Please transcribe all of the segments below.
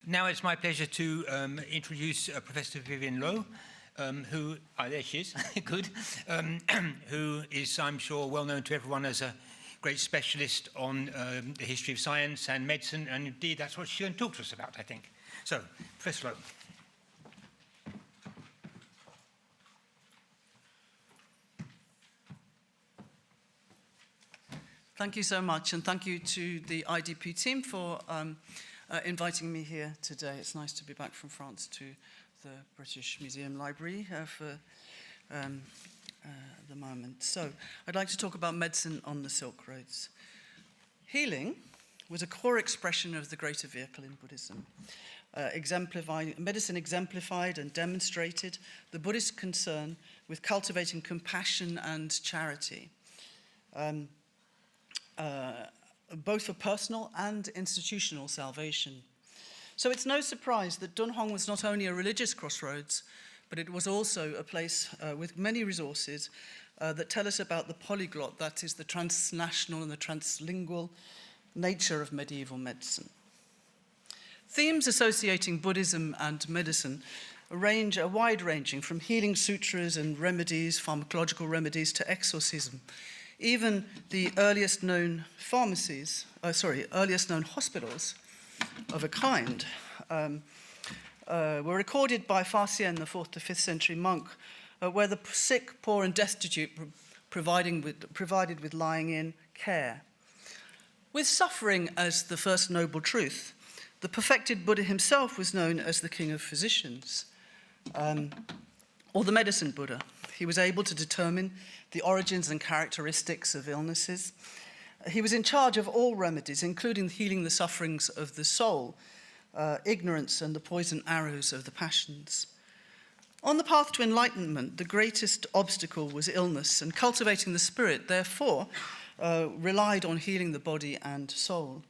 Now it's my pleasure to introduce Professor Vivienne Lo, who, there she is, good, who is, I'm sure, well known to everyone as a great specialist on the history of science and medicine, and indeed that's what she's going to talk to us about, I think. So, Professor Lo. Thank you so much, and thank you to the IDP team for inviting me here today. It's nice to be back from France to the British Museum Library for the moment. So, I'd like to talk about medicine on the Silk Roads. Healing was a core expression of the greater vehicle in Buddhism. Medicine exemplified and demonstrated the Buddhist concern with cultivating compassion and charity. Both for personal and institutional salvation. So it's no surprise that Dunhuang was not only a religious crossroads, but it was also a place with many resources that tell us about the polyglot, that is the transnational and the translingual nature of medieval medicine. Themes associating Buddhism and medicine are wide-ranging, from healing sutras and remedies, pharmacological remedies, to exorcism. Even the earliest known hospitals of a kind were recorded by Fa-Hsien, the 4th to 5th century monk, where the sick, poor, and destitute provided with lying-in care. With suffering as the first noble truth, the perfected Buddha himself was known as the king of physicians, or the medicine Buddha. He was able to determine the origins and characteristics of illnesses. He was in charge of all remedies, including healing the sufferings of the soul, ignorance, and the poison arrows of the passions. On the path to enlightenment, the greatest obstacle was illness, and cultivating the spirit, therefore, relied on healing the body and soul.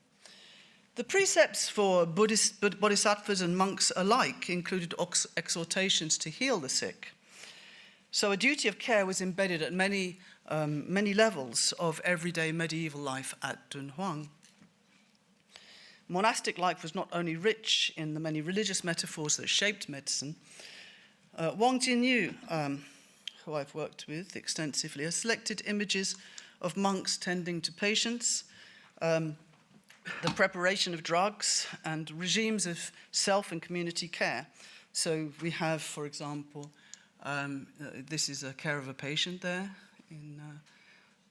The precepts for Buddhist bodhisattvas and monks alike included exhortations to heal the sick. So a duty of care was embedded at many levels of everyday medieval life at Dunhuang. Monastic life was not only rich in the many religious metaphors that shaped medicine. Wang Jinyu, who I've worked with extensively, has selected images of monks tending to patients, the preparation of drugs, and regimes of self and community care. So we have, for example, this is a care of a patient there in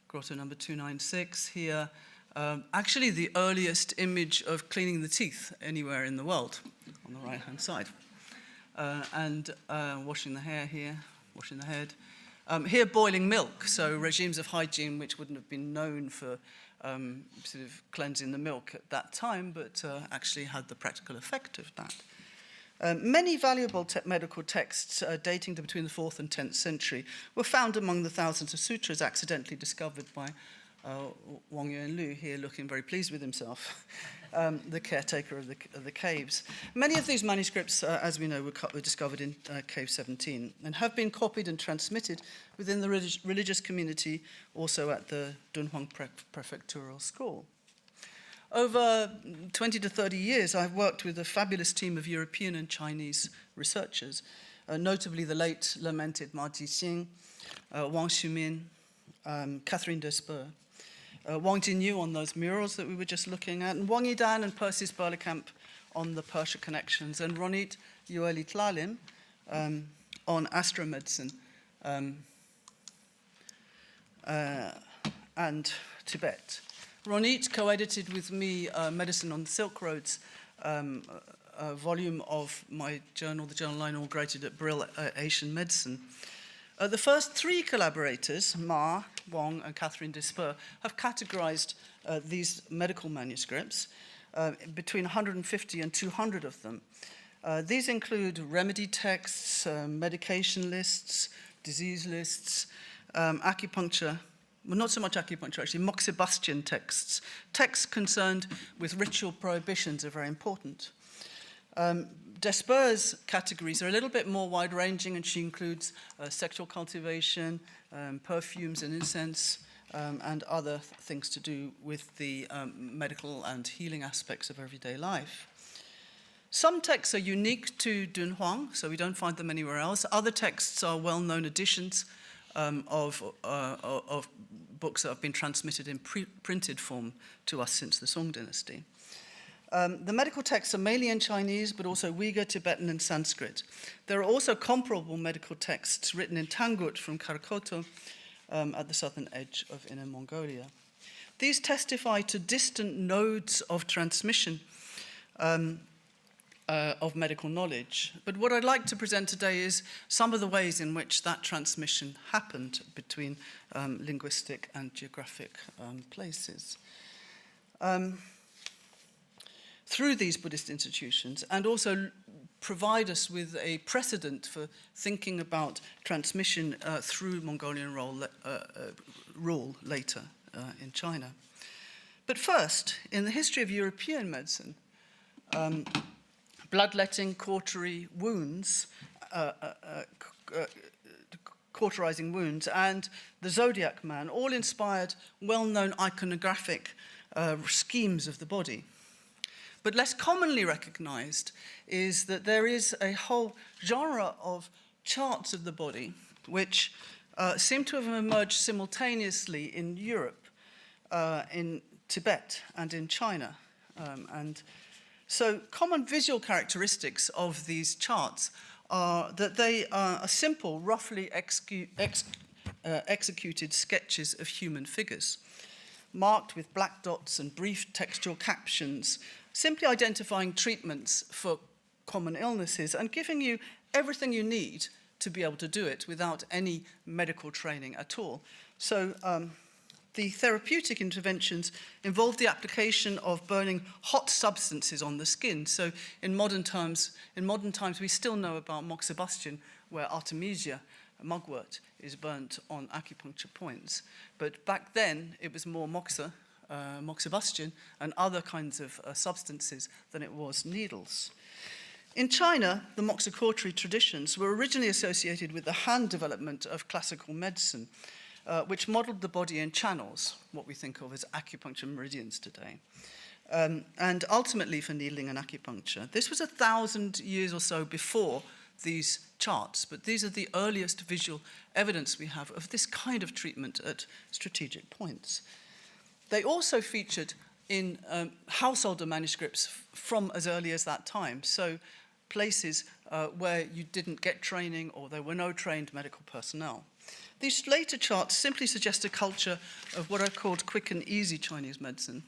grotto number 296. Here, actually the earliest image of cleaning the teeth anywhere in the world, on the right-hand side. And washing the hair here, washing the head. Here, boiling milk, so regimes of hygiene which wouldn't have been known for sort of cleansing the milk at that time, but actually had the practical effect of that. Many valuable medical texts dating to between the 4th and 10th century were found among the thousands of sutras accidentally discovered by Wang Yuanlu, here looking very pleased with himself, the caretaker of the caves. Many of these manuscripts, as we know, were discovered in Cave 17 and have been copied and transmitted within the religious community, also at the Dunhuang Prefectural School. Over 20 to 30 years, I've worked with a fabulous team of European and Chinese researchers, notably the late lamented Ma Jixing, Wang Xumin, Catherine Despeur, Wang Jinyu on those murals that we were just looking at, and Wang Yidan and Persis Berlekamp on the Persia connections, and Ronit Yueli Tlalim on astromedicine and Tibet. Ronit co-edited with me Medicine on the Silk Roads, a volume of my journal, the journal I inaugurated at Brill Asian Medicine. The first three collaborators, Ma, Wang, and Catherine Despeur, have categorized these medical manuscripts, between 150 and 200 of them. These include remedy texts, medication lists, disease lists, acupuncture, well, not so much acupuncture, actually, moxibustion texts. Texts concerned with ritual prohibitions are very important. Despeur's categories are a little bit more wide-ranging, and she includes sexual cultivation, perfumes and incense, and other things to do with the medical and healing aspects of everyday life. Some texts are unique to Dunhuang, so we don't find them anywhere else. Other texts are well-known additions of books that have been transmitted in printed form to us since the Song dynasty. The medical texts are mainly in Chinese, but also Uyghur, Tibetan, and Sanskrit. There are also comparable medical texts written in Tangut from Karakoto at the southern edge of Inner Mongolia. These testify to distant nodes of transmission of medical knowledge. But what I'd like to present today is some of the ways in which that transmission happened between linguistic and geographic places. Through these Buddhist institutions, and also provide us with a precedent for thinking about transmission through Mongolian rule later in China. But first, in the history of European medicine, bloodletting, cautery, wounds, cauterizing wounds, and the Zodiac Man all inspired well-known iconographic schemes of the body. But less commonly recognized is that there is a whole genre of charts of the body which seem to have emerged simultaneously in Europe, in Tibet, and in China. And so common visual characteristics of these charts are that they are simple, roughly executed sketches of human figures, marked with black dots and brief textual captions, simply identifying treatments for common illnesses and giving you everything you need to be able to do it without any medical training at all. So the therapeutic interventions involve the application of burning hot substances on the skin. So in modern times, we still know about moxibustion, where Artemisia, mugwort, is burnt on acupuncture points. But back then, it was more moxibustion and other kinds of substances than it was needles. In China, the moxicautery traditions were originally associated with the hand development of classical medicine, which modeled the body in channels, what we think of as acupuncture meridians today, and ultimately for needling and acupuncture. This was 1,000 years or so before these charts, but these are the earliest visual evidence we have of this kind of treatment at strategic points. They also featured in householder manuscripts from as early as that time, so places where you didn't get training or there were no trained medical personnel. These later charts simply suggest a culture of what are called quick and easy Chinese medicine.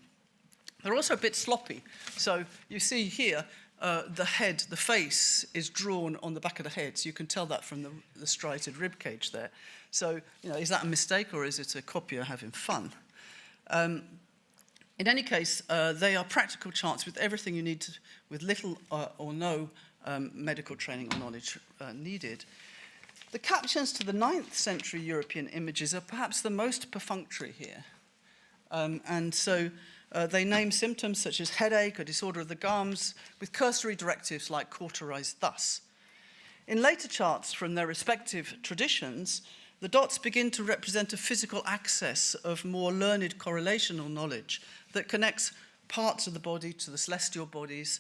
They're also a bit sloppy. So you see here, the head, the face is drawn on the back of the head. So you can tell that from the striated rib cage there. So, is that a mistake or is it a copier having fun? In any case, they are practical charts with everything you need with little or no medical training or knowledge needed. The captions to the 9th century European images are perhaps the most perfunctory here. And so they name symptoms such as headache or disorder of the gums with cursory directives like cauterize thus. In later charts from their respective traditions, the dots begin to represent a physical access of more learned correlational knowledge that connects parts of the body to the celestial bodies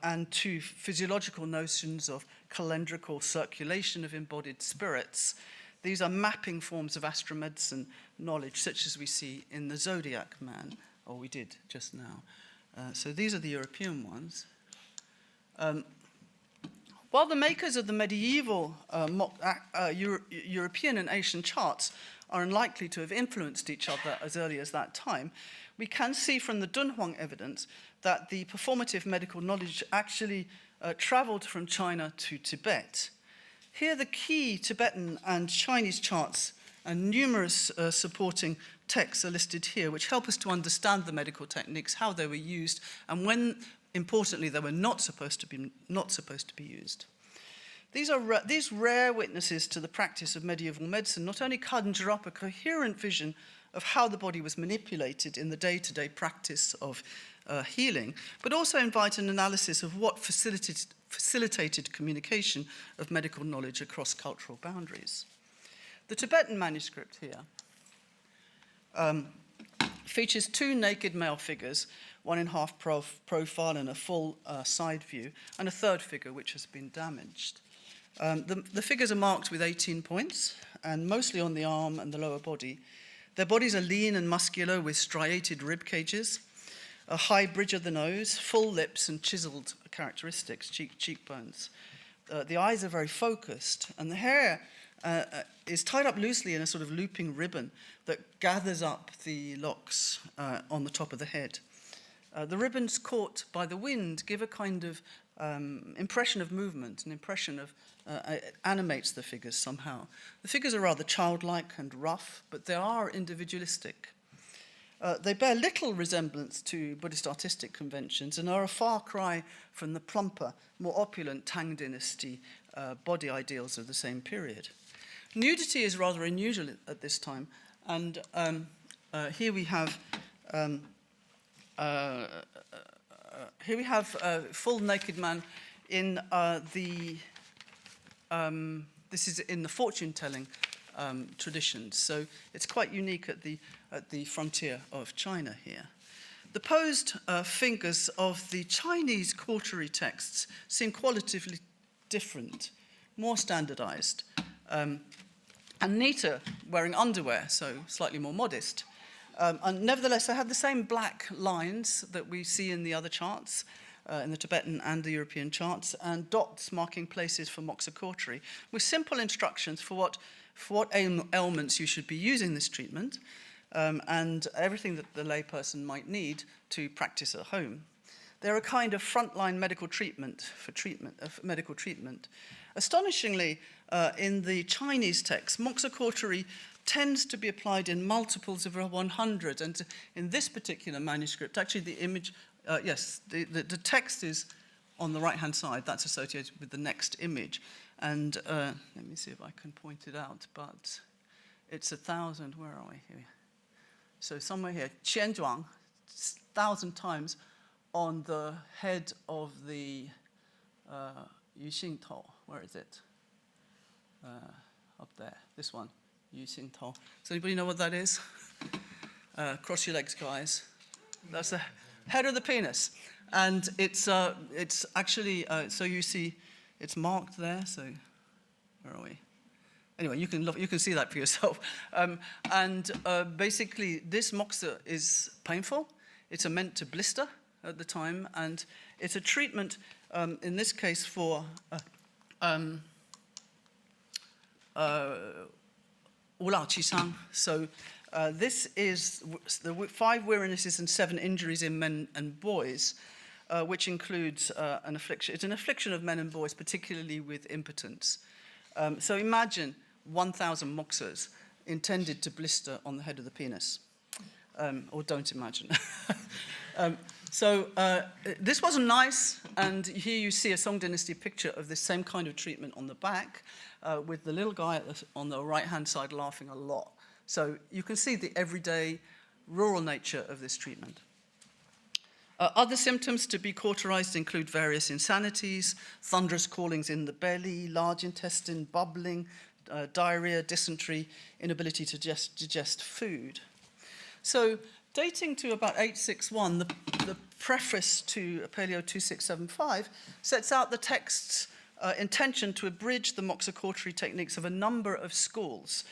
and to physiological notions of calendrical circulation of embodied spirits. These are mapping forms of astromedicine knowledge, such as we see in the Zodiac Man, or we did just now. So these are the European ones. While the makers of the medieval European and Asian charts are unlikely to have influenced each other as early as that time, we can see from the Dunhuang evidence that the performative medical knowledge actually traveled from China to Tibet. Here the key Tibetan and Chinese charts and numerous supporting texts are listed here, which help us to understand the medical techniques, how they were used, and when, importantly, they were not supposed to be used. These rare witnesses to the practice of medieval medicine not only conjure up a coherent vision of how the body was manipulated in the day-to-day practice of healing, but also invite an analysis of what facilitated communication of medical knowledge across cultural boundaries. The Tibetan manuscript here features two naked male figures 1.5 profile and a full side view, and a third figure which has been damaged. The figures are marked with 18 points, and mostly on the arm and the lower body. Their bodies are lean and muscular with striated rib cages, a high bridge of the nose, full lips and chiseled characteristics, cheekbones. The eyes are very focused, and the hair is tied up loosely in a sort of looping ribbon that gathers up the locks on the top of the head. The ribbons caught by the wind give a kind of impression of movement, an impression of, it animates the figures somehow. The figures are rather childlike and rough, but they are individualistic. They bear little resemblance to Buddhist artistic conventions and are a far cry from the plumper, more opulent Tang Dynasty body ideals of the same period. Nudity is rather unusual at this time, and here we have a full naked man in this is in the fortune-telling traditions, so it's quite unique at the frontier of China here. The posed fingers of the Chinese cautery texts seem qualitatively different, more standardized, and neater, wearing underwear, so slightly more modest. And nevertheless, they have the same black lines that we see in the other charts, in the Tibetan and the European charts, and dots marking places for moxa cautery, with simple instructions for what ailments you should be using this treatment, and everything that the layperson might need to practice at home. They're a kind of frontline medical treatment medical treatment. Astonishingly, in the Chinese text, moxa cautery tends to be applied in multiples of 100, and in this particular manuscript, actually the image, the text is on the right-hand side. That's associated with the next image, and let me see if I can point it out, but it's 1,000, where are we here? So somewhere here, 千庄, 1,000 times on the head of the Yu Xing Tao. Where is it? Up there, this one, Yu Xing Tao. Does anybody know what that is? Cross your legs, guys. That's the head of the penis. And it's actually, so you see, it's marked there, so where are we? Anyway, you can see that for yourself. Basically, this moxa is painful. It's meant to blister at the time, and it's a treatment, in this case, for Wulao Qisang. So this is the 5 wearinesses and 7 injuries in men and boys, which includes an affliction. It's an affliction of men and boys, particularly with impotence. So imagine 1,000 moxas intended to blister on the head of the penis. Or don't imagine. This wasn't nice, and here you see a Song Dynasty picture of this same kind of treatment on the back, with the little guy on the right-hand side laughing a lot. So you can see the everyday, rural nature of this treatment. Other symptoms to be cauterized include various insanities, thunderous callings in the belly, large intestine, bubbling, diarrhea, dysentery, inability to digest food. So dating to about 861, the preface to Paleo 2675 sets out the text's intention to abridge the moxa cautery techniques of a number of schools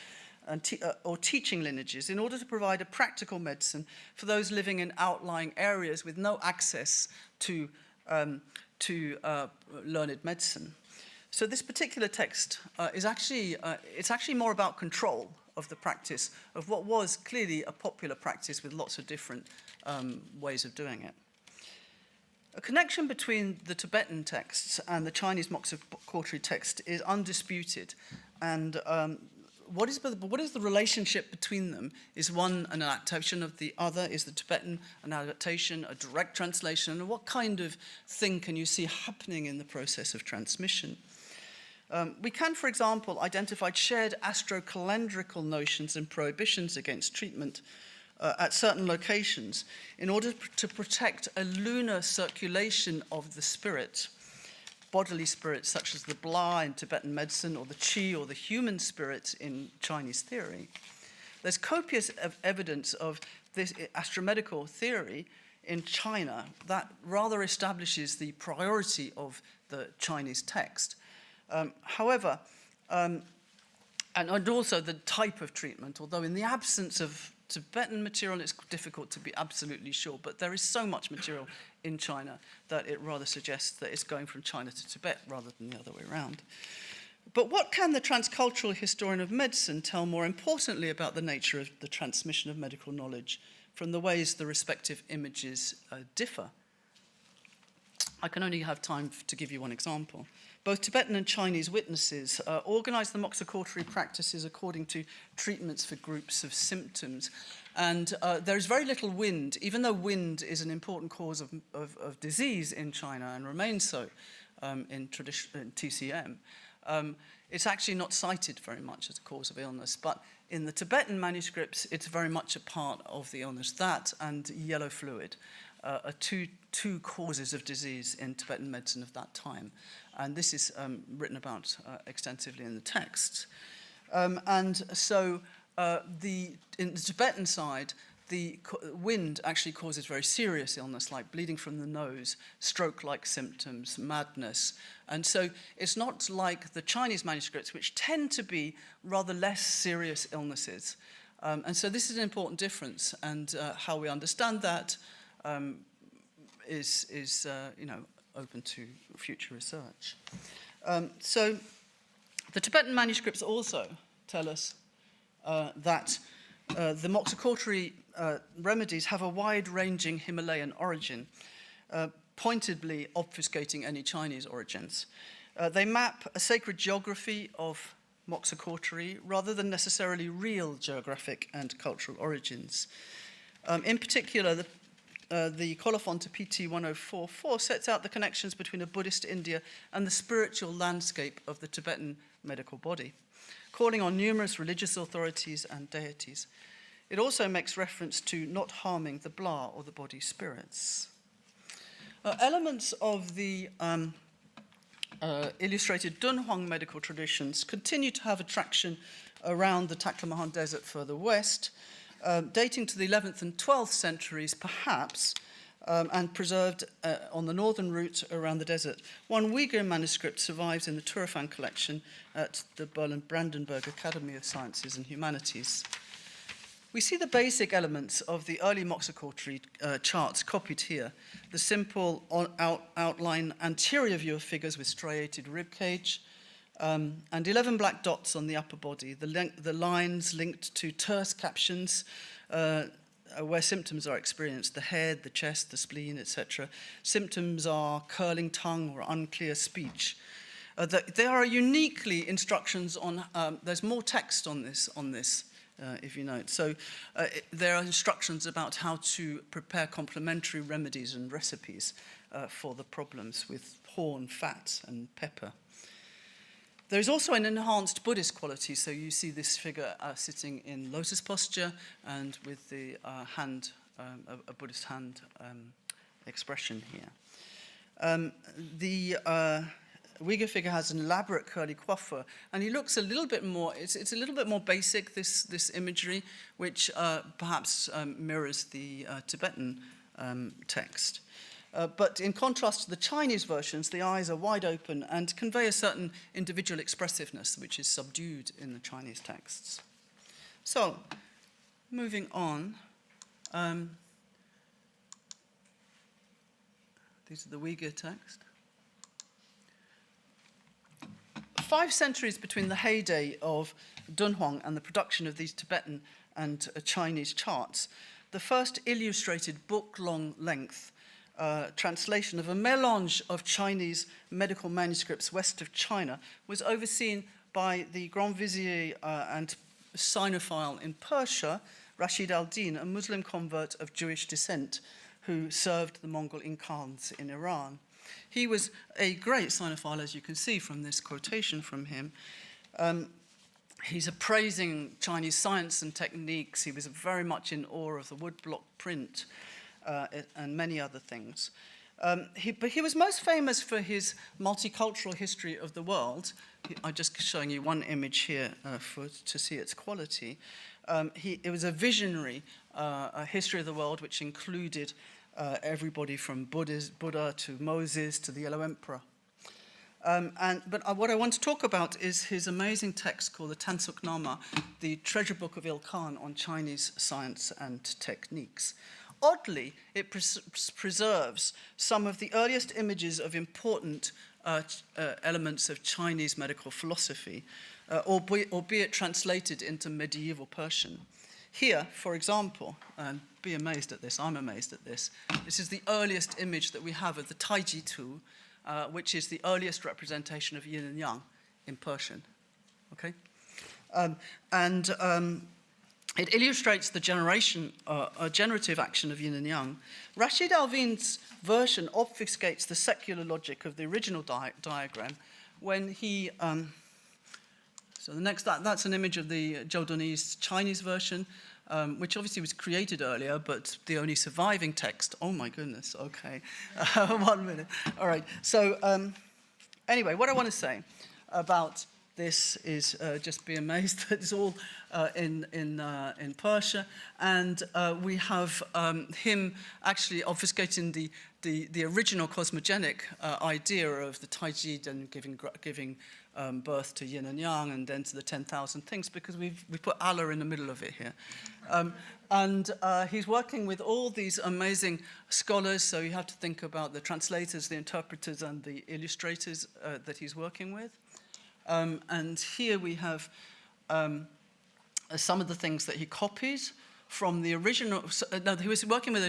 or teaching lineages in order to provide a practical medicine for those living in outlying areas with no access to learned medicine. So this particular text is actually more about control of the practice of what was clearly a popular practice with lots of different ways of doing it. A connection between the Tibetan texts and the Chinese moxa cautery text is undisputed, and what is the relationship between them? Is one an adaptation of the other? Is the Tibetan an adaptation, a direct translation? And what kind of thing can you see happening in the process of transmission? We can, for example, identify shared astrocalendrical notions and prohibitions against treatment at certain locations in order to protect a lunar circulation of the spirit, bodily spirits such as the Bla in Tibetan medicine or the Qi or the human spirit in Chinese theory. There's copious evidence of this astromedical theory in China, that rather establishes the priority of the Chinese text. However, and also the type of treatment, although in the absence of Tibetan material, it's difficult to be absolutely sure, but there is so much material in China that it rather suggests that it's going from China to Tibet rather than the other way around. But what can the transcultural historian of medicine tell more importantly about the nature of the transmission of medical knowledge from the ways the respective images differ? I can only have time to give you one example. Both Tibetan and Chinese witnesses organized the moxicautery practices according to treatments for groups of symptoms. And there is very little wind, even though wind is an important cause of disease in China and remains so in TCM. It's actually not cited very much as a cause of illness, but in the Tibetan manuscripts, it's very much a part of the illness. That and yellow fluid are two causes of disease in Tibetan medicine of that time. And this is written about extensively in the texts. And so in the Tibetan side, the wind actually causes very serious illness, like bleeding from the nose, stroke-like symptoms, madness. And so it's not like the Chinese manuscripts, which tend to be rather less serious illnesses. And so this is an important difference, and how we understand that is open to future research. So the Tibetan manuscripts also tell us that the moxicautery remedies have a wide-ranging Himalayan origin, pointedly obfuscating any Chinese origins. They map a sacred geography of moxicautery rather than necessarily real geographic and cultural origins. In particular, the colophon to PT 1044 sets out the connections between a Buddhist India and the spiritual landscape of the Tibetan medical body, calling on numerous religious authorities and deities. It also makes reference to not harming the blah or the body spirits. Elements of the illustrated Dunhuang medical traditions continue to have attraction around the Taklamakan Desert further west, dating to the 11th and 12th centuries, perhaps, and preserved on the northern route around the desert. One Uyghur manuscript survives in the Turfan collection at the Berlin-Brandenburg Academy of Sciences and Humanities. We see the basic elements of the early moxicautery charts copied here. The simple outline anterior view of figures with striated ribcage, and 11 black dots on the upper body. The lines linked to terse captions where symptoms are experienced, the head, the chest, the spleen, etc. Symptoms are curling tongue or unclear speech. There are uniquely instructions on, there's more text on this, if you note. So there are instructions about how to prepare complementary remedies and recipes for the problems with horn, fat, and pepper. There is also an enhanced Buddhist quality, so you see this figure sitting in lotus posture and with the hand, a Buddhist hand expression here. The Uyghur figure has an elaborate curly coiffure, and he looks a little bit more, it's a little bit more basic, this imagery, which perhaps mirrors the Tibetan text. But in contrast to the Chinese versions, the eyes are wide open and convey a certain individual expressiveness, which is subdued in the Chinese texts. So, moving on. These are the Uyghur text. 5 centuries between the heyday of Dunhuang and the production of these Tibetan and Chinese charts, the first illustrated book-long length translation of a melange of Chinese medical manuscripts west of China was overseen by the Grand Vizier and Sinophile in Persia, Rashid al-Din, a Muslim convert of Jewish descent who served the Mongol Khans in Iran. He was a great Sinophile, as you can see from this quotation from him. He's appraising Chinese science and techniques. He was very much in awe of the woodblock print and many other things. But he was most famous for his multicultural history of the world. I'm just showing you one image here to see its quality. It was a visionary history of the world, which included everybody from Buddha to Moses to the Yellow Emperor. But what I want to talk about is his amazing text called the Tansuknama, the treasure book of Ilkhan on Chinese science and techniques. Oddly, it preserves some of the earliest images of important elements of Chinese medical philosophy, albeit translated into medieval Persian. Here, for example, and be amazed at this, I'm amazed at this, this is the earliest image that we have of the Taiji Tu, which is the earliest representation of yin and yang in Persian. Okay? It illustrates the generative action of yin and yang. Rashid Alvin's version obfuscates the secular logic of the original diagram when he... so the next, that's an image of the Zhoudonese Chinese version, which obviously was created earlier, but the only surviving text, oh my goodness, okay, 1 minute. All right, so anyway, what I want to say about this is just be amazed that it's all in Persia, and we have him actually obfuscating the original cosmogenic idea of the Taiji and giving birth to yin and yang and then to the 10,000 things, because we put Allah in the middle of it here. And he's working with all these amazing scholars, so you have to think about the translators, the interpreters, and the illustrators that he's working with. And here we have some of the things that he copies from the original. No, he was working with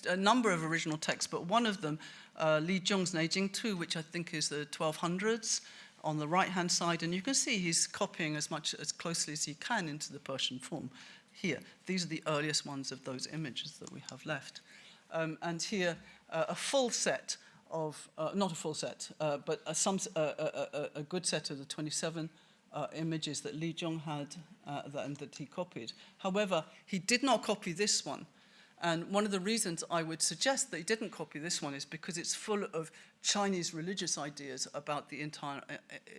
a number of original texts, but one of them, Li Zhong's Neijing Tu, which I think is the 1200s, on the right-hand side, and you can see he's copying as closely as he can into the Persian form. Here, these are the earliest ones of those images that we have left. And here, a full set of, not a full set, but a good set of the 27 images that Li Zhong had that he copied. However, he did not copy this one. And one of the reasons I would suggest that he didn't copy this one is because it's full of Chinese religious ideas about the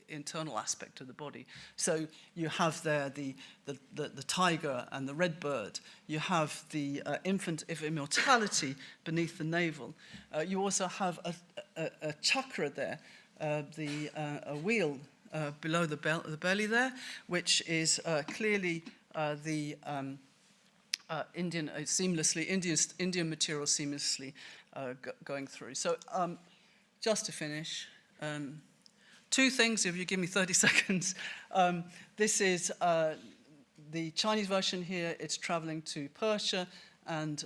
internal aspect of the body. So you have there the tiger and the red bird. You have the infant of immortality beneath the navel. You also have a chakra there, a wheel below the belly there, which is clearly the Indian material seamlessly going through. So just to finish, two things, if you give me 30 seconds. This is the Chinese version here. It's traveling to Persia and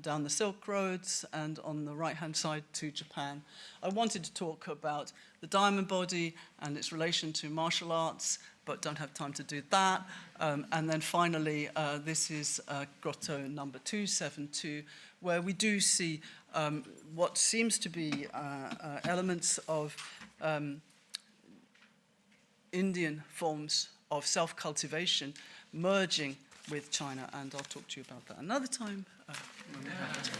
down the Silk Roads, and on the right-hand side to Japan. I wanted to talk about the diamond body and its relation to martial arts, but don't have time to do that. And then finally, this is grotto number 272, where we do see what seems to be elements of Indian forms of self-cultivation merging with China, and I'll talk to you about that another time when we have time.